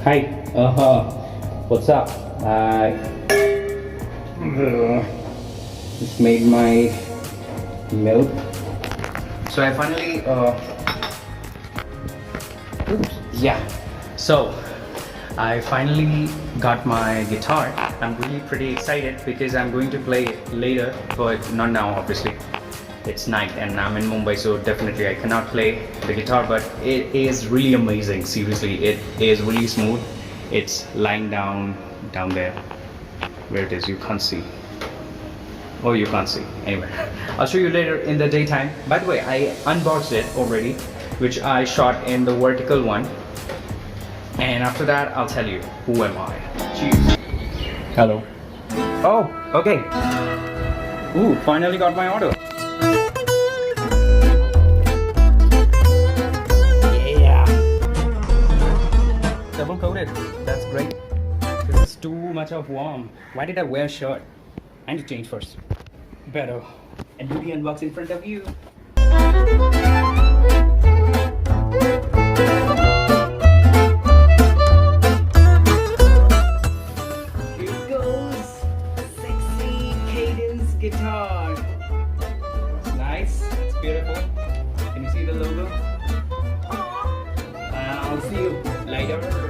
Hi. What's up? I just made my milk. So I finally oops, yeah. So I finally got my guitar. I'm really pretty excited because I'm going to play it later, but not now obviously. It's night and I'm in Mumbai, so definitely I cannot play the guitar, but it is really amazing. Seriously, it is really smooth. It's lying down there where it is. You can't see. Oh, you can't see. Anyway, I'll show you later in the daytime. By the way, I unboxed it already, which I shot in the vertical one. And after that, I'll tell you who am I. Cheers. Hello. Oh, okay. Ooh, finally got my order. Double coated. That's great. This is too much of warm. Why did I wear a shirt? I need to change first. Better. And do the unbox in front of you. Here goes sexy Kadence guitar. It's nice. It's beautiful. Can you see the logo? I'll see you later.